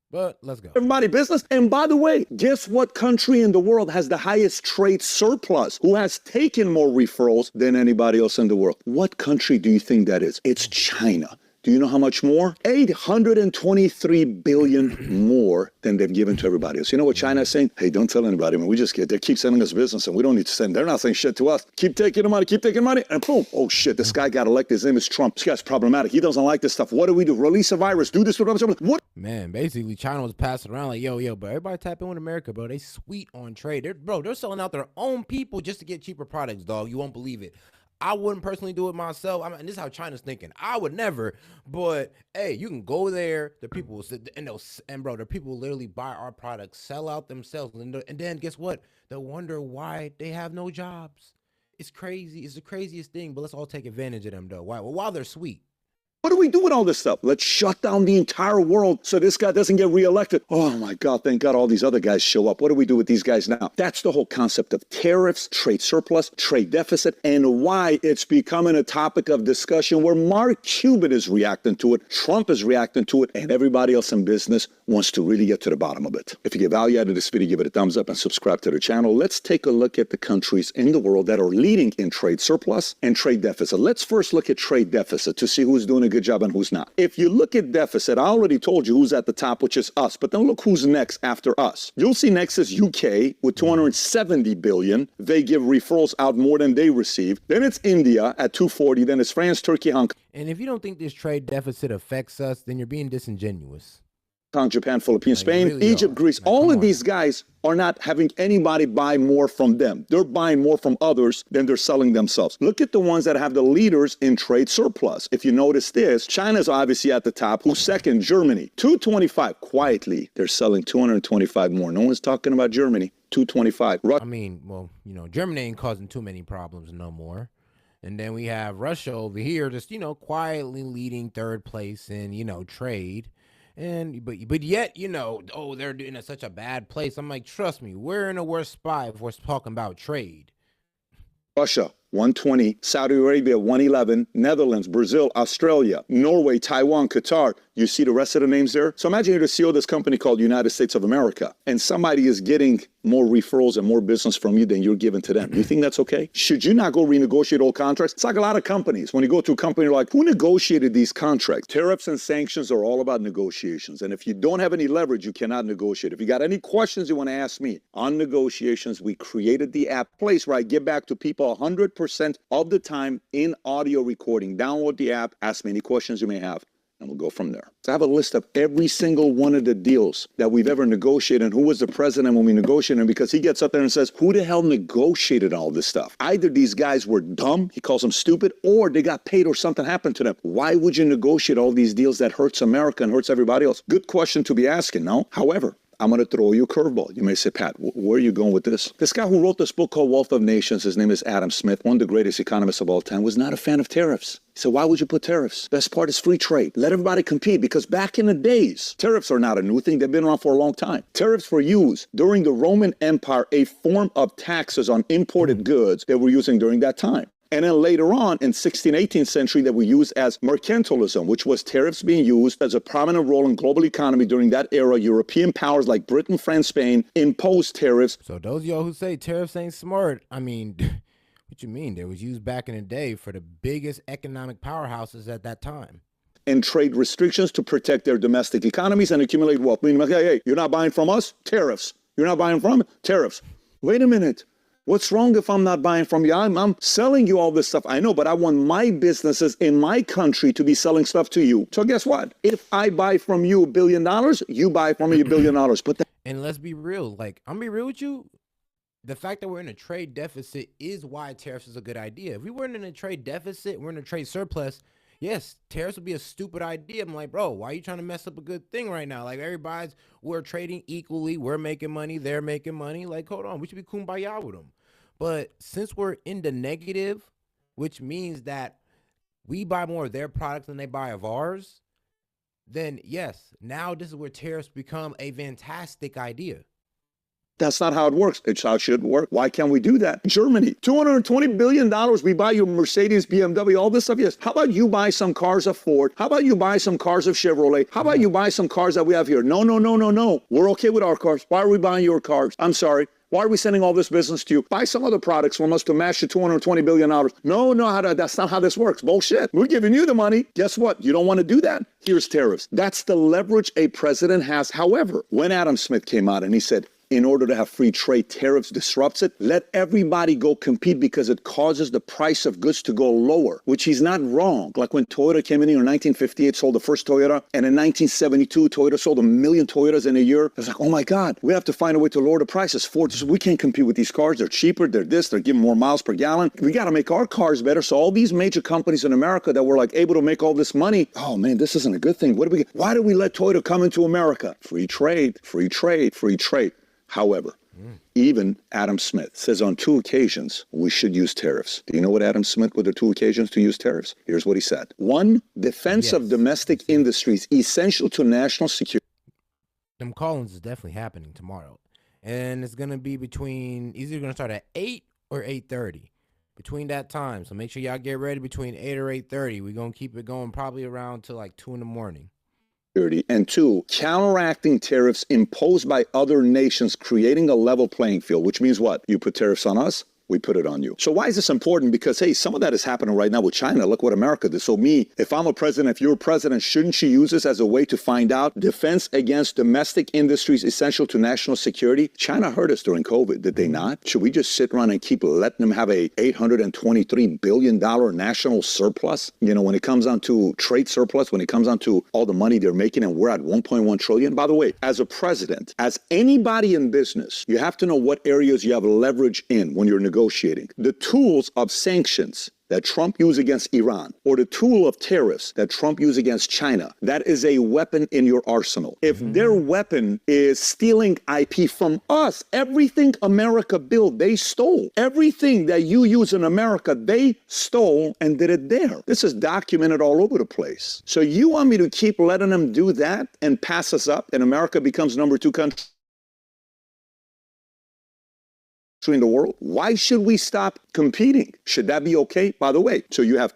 But let's go. Everybody business. And by the way, guess what country in the world has the highest trade surplus, who has taken more referrals than anybody else in the world? What country do you think that is? It's China. Do you know how much more? 823 billion more than they've given to everybody else. You know what China is saying? Hey, don't tell anybody, man. We just get, they keep sending us business and we don't need to send. They're not saying shit to us. Keep taking the money, and boom. Oh shit, this guy got elected. His name is Trump. This guy's problematic. He doesn't like this stuff. What do we do? Release a virus. Do this. What? Man, basically China was passing around like, yo, but everybody tap in with America, bro. They sweet on trade. They're selling out their own people just to get cheaper products, dog. You won't believe it. I wouldn't personally do it myself. I mean, this is how China's thinking. I would never, but hey, you can go there. The people will sit and bro, the people will literally buy our products, sell out themselves, and then guess what? They'll wonder why they have no jobs. It's crazy. It's the craziest thing. But let's all take advantage of them, though. Why? Well, while they're sweet. What do we do with all this stuff? Let's shut down the entire world so this guy doesn't get reelected. Oh my God, thank God all these other guys show up. What do we do with these guys now? That's the whole concept of tariffs, trade surplus, trade deficit, and why it's becoming a topic of discussion where Mark Cuban is reacting to it, Trump is reacting to it, and everybody else in business wants to really get to the bottom of it. If you get value out of this video, give it a thumbs up and subscribe to the channel. Let's take a look at the countries in the world that are leading in trade surplus and trade deficit. Let's first look at trade deficit to see who's doing a good job and who's not. If you look at deficit, I already told you who's at the top, which is us, but then look who's next after us. You'll see next is UK with 270 billion. They give referrals out more than they receive. Then it's India at 240. Then it's France, Turkey, Hong Kong. And if you don't think this trade deficit affects us, then you're being disingenuous. Japan, Philippines, Spain, really Egypt, Greece, all of these guys are not having anybody buy more from them. They're buying more from others than they're selling themselves. Look at the ones that have the leaders in trade surplus. If you notice this, China's obviously at the top. Who's second? Germany. 225. Quietly, they're selling 225 more. No one's talking about Germany. 225. I mean, well, Germany ain't causing too many problems no more. And then we have Russia over here just, quietly leading third place in, trade. And but yet, they're in such a bad place. I'm like, trust me, we're in a worse spot if we're talking about trade. Russia, 120, Saudi Arabia, 111, Netherlands, Brazil, Australia, Norway, Taiwan, Qatar. You see the rest of the names there? So imagine you're the CEO of this company called United States of America, and somebody is getting more referrals and more business from you than you're giving to them. Do you think that's okay? Should you not go renegotiate old contracts? It's like a lot of companies. When you go to a company, you're like, who negotiated these contracts? Tariffs and sanctions are all about negotiations. And if you don't have any leverage, you cannot negotiate. If you got any questions you want to ask me on negotiations, we created the app place where I get back to people 100% of the time in audio recording. Download the app, ask me any questions you may have, and we'll go from there. So I have a list of every single one of the deals that we've ever negotiated and who was the president when we negotiated them, because he gets up there and says, who the hell negotiated all this stuff? Either these guys were dumb, he calls them stupid, or they got paid or something happened to them. Why would you negotiate all these deals that hurts America and hurts everybody else? Good question to be asking, no? However, I'm going to throw you a curveball. You may say, Pat, where are you going with this? This guy who wrote this book called Wealth of Nations, his name is Adam Smith, one of the greatest economists of all time, was not a fan of tariffs. So why would you put tariffs? Best part is free trade. Let everybody compete, because back in the days, tariffs are not a new thing. They've been around for a long time. Tariffs were used during the Roman Empire, a form of taxes on imported goods they were using during that time. And then later on in 16th, 18th century that we use as mercantilism, which was tariffs being used as a prominent role in global economy during that era. European powers like Britain, France, Spain imposed tariffs. So those of y'all who say tariffs ain't smart, I mean, what you mean? They was used back in the day for the biggest economic powerhouses at that time. And trade restrictions to protect their domestic economies and accumulate wealth. Meaning, hey, you're not buying from us? Tariffs. You're not buying from it? Tariffs. Wait a minute. What's wrong if I'm not buying from you? I'm selling you all this stuff. I know, but I want my businesses in my country to be selling stuff to you. So guess what? If I buy from you $1 billion, you buy from me $1 billion. But and let's be real. Like, I'm be real with you. The fact that we're in a trade deficit is why tariffs is a good idea. If we weren't in a trade deficit, we're in a trade surplus, yes, tariffs would be a stupid idea. I'm like, bro, why are you trying to mess up a good thing right now? Like, we're trading equally. We're making money. They're making money. Like, hold on. We should be kumbaya with them. But since we're in the negative, which means that we buy more of their products than they buy of ours, then yes, now this is where tariffs become a fantastic idea. That's not how it works. It's how it should work. Why can't we do that? Germany, $220 billion. We buy you Mercedes, BMW, all this stuff. Yes. How about you buy some cars of Ford? How about you buy some cars of Chevrolet? How about you buy some cars that we have here? No. We're okay with our cars. Why are we buying your cars? I'm sorry. Why are we sending all this business to you? Buy some other products from us to match the $220 billion. No, that's not how this works. Bullshit. We're giving you the money. Guess what? You don't want to do that? Here's tariffs. That's the leverage a president has. However, when Adam Smith came out and he said, in order to have free trade, tariffs disrupts it. Let everybody go compete because it causes the price of goods to go lower, which he's not wrong. Like when Toyota came in here in 1958, sold the first Toyota, and in 1972, Toyota sold 1 million Toyotas in a year. It's like, oh my God, we have to find a way to lower the prices. Ford says, we can't compete with these cars. They're cheaper, they're this, they're giving more miles per gallon. We got to make our cars better. So all these major companies in America that were like able to make all this money, oh man, this isn't a good thing. Why do we let Toyota come into America? Free trade, free trade, free trade. However, even Adam Smith says on 2 occasions we should use tariffs. Do you know what Adam Smith were the 2 occasions to use tariffs? Here's what he said. 1, defense of domestic industries essential to national security. Them call-ins is definitely happening tomorrow. And it's going to be between, either going to start at 8 or 8:30. Between that time. So make sure y'all get ready between 8 or 8:30. We're going to keep it going probably around to like 2 in the morning. And 2, counteracting tariffs imposed by other nations, creating a level playing field, which means what? You put tariffs on us, we put it on you. So why is this important? Because, hey, some of that is happening right now with China. Look what America did. So me, if I'm a president, if you're a president, shouldn't you use this as a way to find out defense against domestic industries essential to national security? China hurt us during COVID, did they not? Should we just sit around and keep letting them have a $823 billion national surplus? You know, when it comes down to trade surplus, when it comes down to all the money they're making, and we're at $1.1 trillion. By the way, as a president, as anybody in business, you have to know what areas you have leverage in when you're negotiating. The tools of sanctions that Trump used against Iran, or the tool of tariffs that Trump used against China, that is a weapon in your arsenal. If their weapon is stealing IP from us, everything America built, they stole. Everything that you use in America, they stole and did it there. This is documented all over the place. So you want me to keep letting them do that and pass us up, and America becomes number 2 country in the world? Why should we stop competing? Should that be okay? By the way, so you have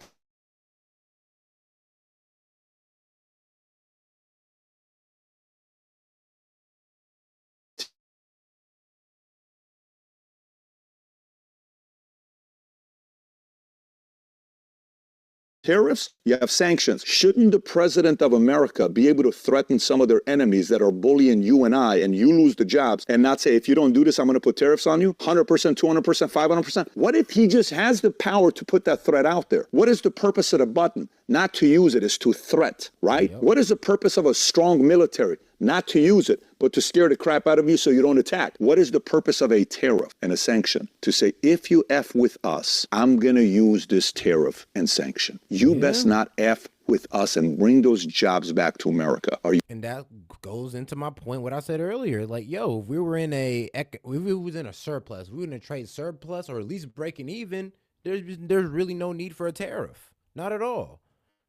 tariffs, you have sanctions. Shouldn't the president of America be able to threaten some of their enemies that are bullying you and I, and you lose the jobs, and not say, if you don't do this, I'm going to put tariffs on you? 100%, 200%, 500%. What if he just has the power to put that threat out there? What is the purpose of the button? Not to use it, is to threat, right? Yep. What is the purpose of a strong military? Not to use it, but to scare the crap out of you so you don't attack. What is the purpose of a tariff and a sanction? To say, if you F with us, I'm going to use this tariff and sanction. You best not F with us and bring those jobs back to America. And that goes into my point, what I said earlier. Like, yo, if we were in if we was in a surplus, we were in a trade surplus, or at least breaking even, there's really no need for a tariff. Not at all.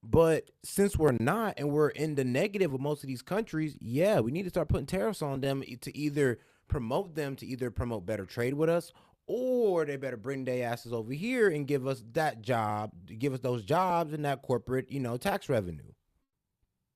But since we're not, and we're in the negative with most of these countries, yeah, we need to start putting tariffs on them to either promote better trade with us, or they better bring their asses over here and give us that job, give us those jobs and that corporate, tax revenue.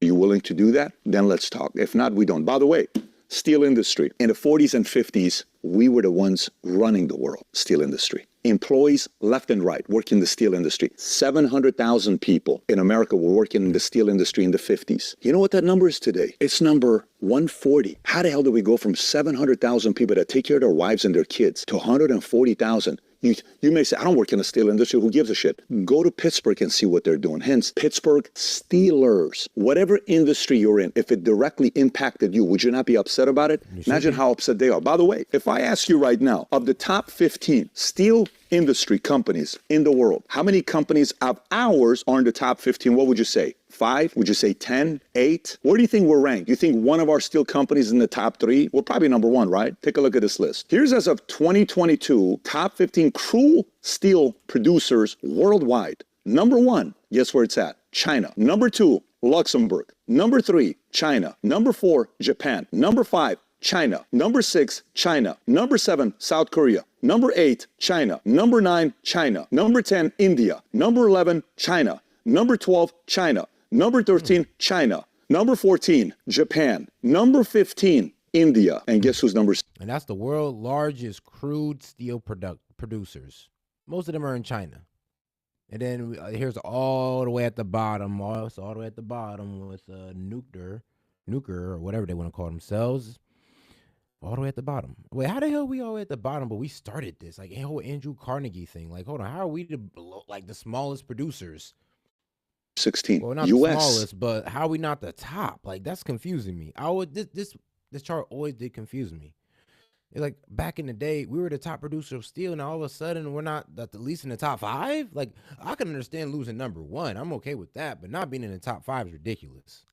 Are you willing to do that? Then let's talk. If not, we don't. By the way, steel industry. In the 40s and 50s, we were the ones running the world, steel industry. Employees left and right working in the steel industry. 700,000 people in America were working in the steel industry in the 50s. You know what that number is today? It's number 140. How the hell do we go from 700,000 people that take care of their wives and their kids to 140,000? You may say, I don't work in the steel industry. Who gives a shit? Go to Pittsburgh and see what they're doing. Hence, Pittsburgh Steelers. Whatever industry you're in, if it directly impacted you, would you not be upset about it? Imagine how upset they are. By the way, if I ask you right now, of the top 15 steel industry companies in the world, how many companies of ours are in the top 15? What would you say? 5? Would you say 10? 8? Where do you think we're ranked? You think one of our steel companies is in the top 3? We're probably number 1, right? Take a look at this list. Here's, as of 2022, top 15 crude steel producers worldwide. Number 1, guess where it's at? China. Number 2, Luxembourg. Number 3, China. Number 4, Japan. Number 5, China. Number 6, China. Number 7, South Korea. Number 8, China. Number 9, China. Number 10, India. Number 11, China. Number 12, China. Number 13, China. Number 14, Japan. Number 15, India. And guess who's number 6? And that's the world's largest crude steel producers. Most of them are in China. And then here's all the way at the bottom, also all the way at the bottom with nuclear or whatever they want to call themselves. All the way at the bottom. Wait, how the hell are we all the way at the bottom? But we started this, like, whole Andrew Carnegie thing. Like, hold on, how are we the smallest producers? 16. Well, not US. the smallest, but how are we not the top? Like, that's confusing me. This chart always did confuse me. It's like back in the day, we were the top producer of steel, and all of a sudden we're not at least in the top 5. Like, I can understand losing number 1. I'm okay with that, but not being in the top 5 is ridiculous.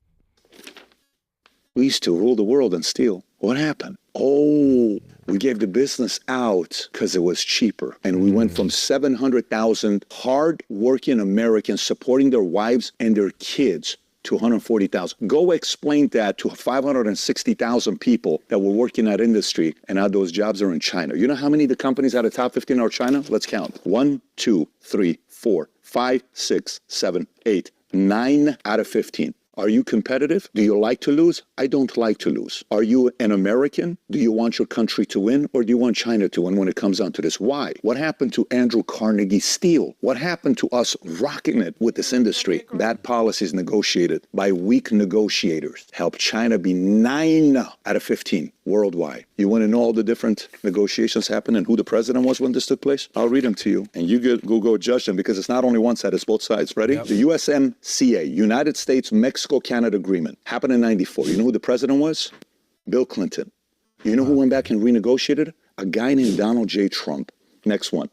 We used to rule the world in steel. What happened? Oh, we gave the business out because it was cheaper. And we went from 700,000 hard-working Americans supporting their wives and their kids to 140,000. Go explain that to 560,000 people that were working in that industry, and now those jobs are in China. You know how many of the companies out of top 15 are China? Let's count. 1, 2, 3, 4, 5, 6, 7, 8, 9 out of 15. Are you competitive? Do you like to lose? I don't like to lose. Are you an American? Do you want your country to win, or do you want China to win when it comes down to this? Why? What happened to Andrew Carnegie Steel? What happened to us rocking it with this industry? Bad policies negotiated by weak negotiators helped China be 9 out of 15 worldwide. You want to know all the different negotiations happened and who the president was when this took place? I'll read them to you, and you go judge them, because it's not only one side, it's both sides. Ready? Yep. The USMCA, United States Mexico-Canada Agreement, happened in 94. You know who the president was? Bill Clinton. You know who went back and renegotiated? A guy named Donald J. Trump. Next one.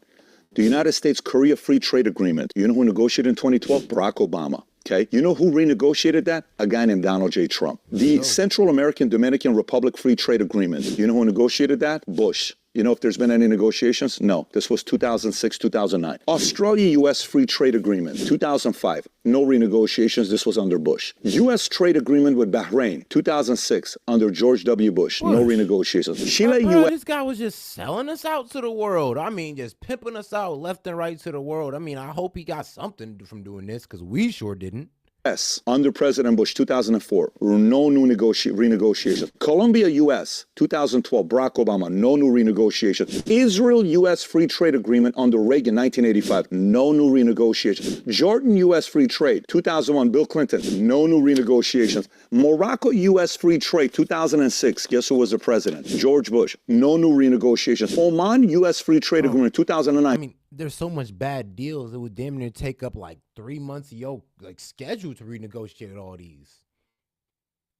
The United States-Korea Free Trade Agreement. You know who negotiated in 2012? Barack Obama. Okay. You know who renegotiated that? A guy named Donald J. Trump. The Central American Dominican Republic Free Trade Agreement. You know who negotiated that? Bush. You know if there's been any negotiations? No. This was 2006, 2009. Australia-U.S. Free Trade Agreement, 2005. No renegotiations. This was under Bush. U.S. trade agreement with Bahrain, 2006, under George W. Bush. No renegotiations. Chile, Bro, U.S. this guy was just selling us out to the world. I mean, just pimping us out left and right to the world. I mean, I hope he got something from doing this, because we sure didn't. U.S. under President Bush, 2004, no new renegotiation. Colombia, U.S., 2012, Barack Obama, no new renegotiation. Israel, U.S. free trade agreement under Reagan, 1985, no new renegotiation. Jordan, U.S. free trade, 2001, Bill Clinton, no new renegotiations. Morocco, U.S. free trade, 2006, guess who was the president? George Bush, no new renegotiations. Oman, U.S. free trade agreement, 2009. I mean, there's so much bad deals, it would damn near take up like 3 months of your schedule to renegotiate all these.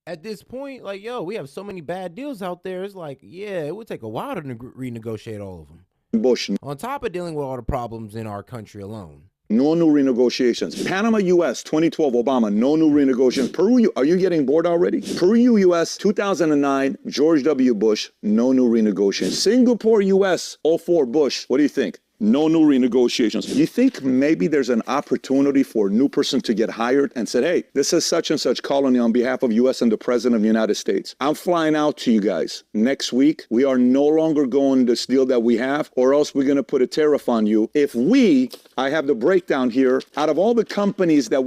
At this point, like, yo, we have so many bad deals out there. It's like, yeah, it would take a while to renegotiate all of them. Bush. On top of dealing with all the problems in our country alone. No new renegotiations. Panama, U.S., 2012, Obama, no new renegotiations. Peru, are you getting bored already? Peru, U.S., 2009, George W. Bush, no new renegotiations. Singapore, U.S., 04, Bush. What do you think? No new renegotiations. You think maybe there's an opportunity for a new person to get hired and said, hey, this is such and such colony on behalf of U.S. and the President of the United States. I'm flying out to you guys next week. We are no longer going this deal that we have, or else we're going to put a tariff on you. I have the breakdown here, out of all the countries that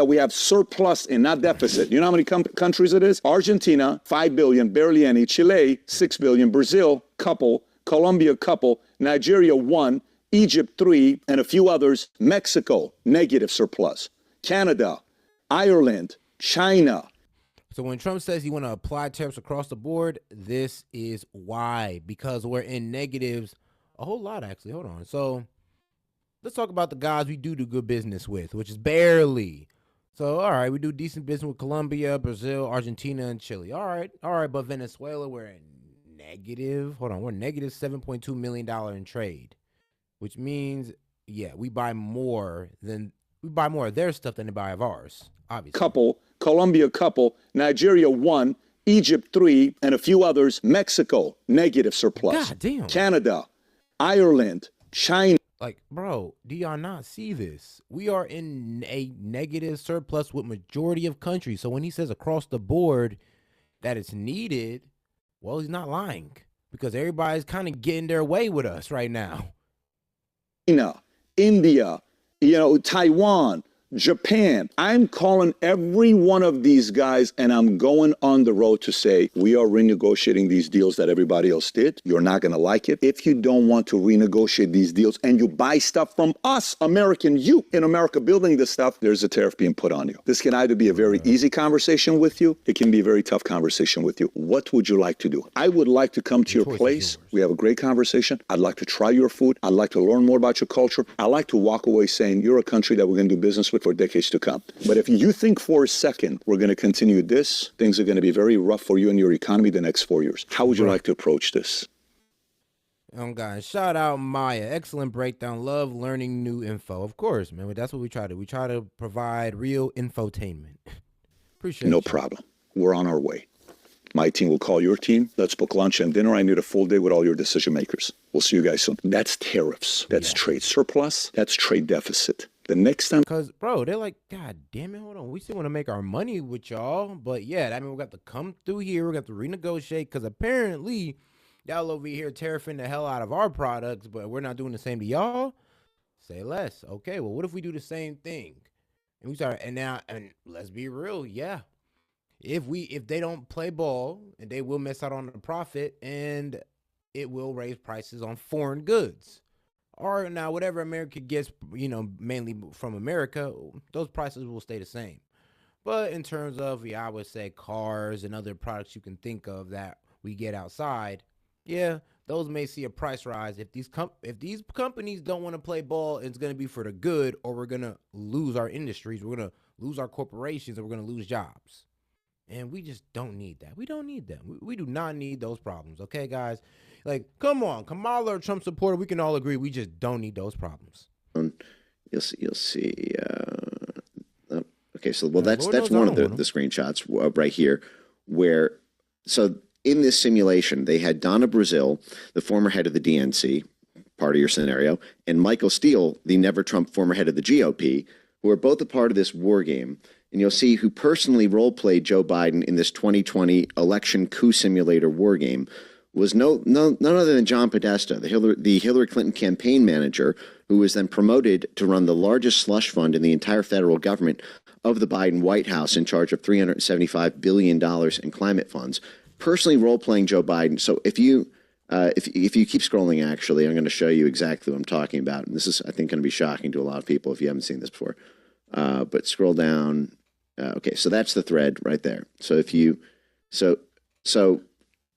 we have surplus and not deficit. You know how many countries it is? Argentina, 5 billion, barely any. Chile, 6 billion. Brazil, couple. Colombia, couple. Nigeria, 1. Egypt, 3. And a few others. Mexico, negative surplus. Canada, Ireland, China. So when Trump says he want to apply tariffs across the board, this is why. Because we're in negatives a whole lot, actually. Hold on. So let's talk about the guys we do good business with, which is barely. So, all right, we do decent business with Colombia, Brazil, Argentina, and Chile. All right. But Venezuela, we're in negative. Hold on, we're negative $7.2 million in trade, which means, yeah, we buy more of their stuff than they buy of ours, obviously. Couple, Colombia, couple, Nigeria, 1, Egypt, 3, and a few others. Mexico, negative surplus. God damn. Canada, Ireland, China. Like, bro, do y'all not see this? We are in a negative surplus with majority of countries. So when he says across the board that it's needed, Well, he's not lying because everybody's kind of getting their way with us right now. China, India, Taiwan, Japan. I'm calling every one of these guys and I'm going on the road to say, we are renegotiating these deals that everybody else did. You're not going to like it. If you don't want to renegotiate these deals and you buy stuff from us, you in America building this stuff, there's a tariff being put on you. This can either be a very easy conversation with you. It can be a very tough conversation with you. What would you like to do? I would like to come to your place. We have a great conversation. I'd like to try your food. I'd like to learn more about your culture. I'd like to walk away saying you're a country that we're going to do business with for decades to come. But if you think for a second we're going to continue this, things are going to be very rough for you and your economy the next 4 years. How would you like to approach this? Guys, shout out Maya. Excellent breakdown. Love learning new info. Of course, man. That's what we try to. We try to provide real infotainment. Appreciate it. No problem. We're on our way. My team will call your team. Let's book lunch and dinner. I need a full day with all your decision makers. We'll see you guys soon. That's tariffs. That's trade surplus. That's trade deficit. The next time. Because, bro, they're like, God damn it, hold on. We still want to make our money with y'all. But, yeah, I mean, we got to come through here. We got to renegotiate because apparently y'all over here tariffing the hell out of our products, but we're not doing the same to y'all. Say less. Okay, well, what if we do the same thing? And we start, and let's be real, yeah. If they don't play ball, and they will miss out on the profit, and it will raise prices on foreign goods. Or now whatever America gets, mainly from America, those prices will stay the same. But in terms of, I would say cars and other products you can think of that we get outside, yeah, those may see a price rise. If these companies don't want to play ball, it's going to be for the good, or we're going to lose our industries, we're going to lose our corporations, and we're going to lose jobs. And we just don't need that. We don't need them. We do not need those problems. Okay, guys? Like, come on. Kamala or Trump supporter, we can all agree we just don't need those problems. You'll see. Okay, so, well, that's one of the screenshots right here where, so in this simulation, they had Donna Brazile, the former head of the DNC, part of your scenario, and Michael Steele, the never-Trump former head of the GOP, who are both a part of this war game. And you'll see who personally role-played Joe Biden in this 2020 election coup simulator war game was none other than John Podesta, the Hillary Clinton campaign manager, who was then promoted to run the largest slush fund in the entire federal government of the Biden White House, in charge of $375 billion in climate funds, personally role-playing Joe Biden. So if you keep scrolling, actually, I'm going to show you exactly what I'm talking about. And this is, I think, going to be shocking to a lot of people if you haven't seen this before. But scroll down. Okay, so that's the thread right there. So if you,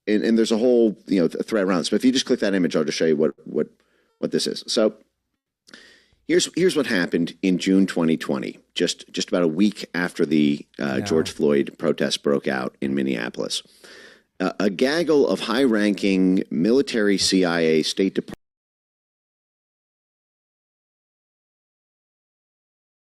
and there's a whole thread around this. But if you just click that image, I'll just show you what this is. So here's what happened in June 2020, just about a week after the George Floyd protests broke out in Minneapolis. A gaggle of high-ranking military, CIA, State Department